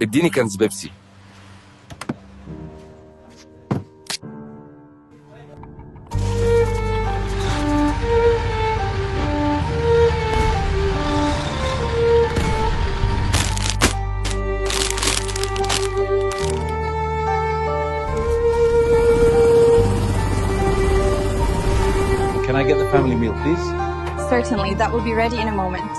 اديني كنز بيبسي. Can I get the family meal, please? Certainly, that will be ready in a moment.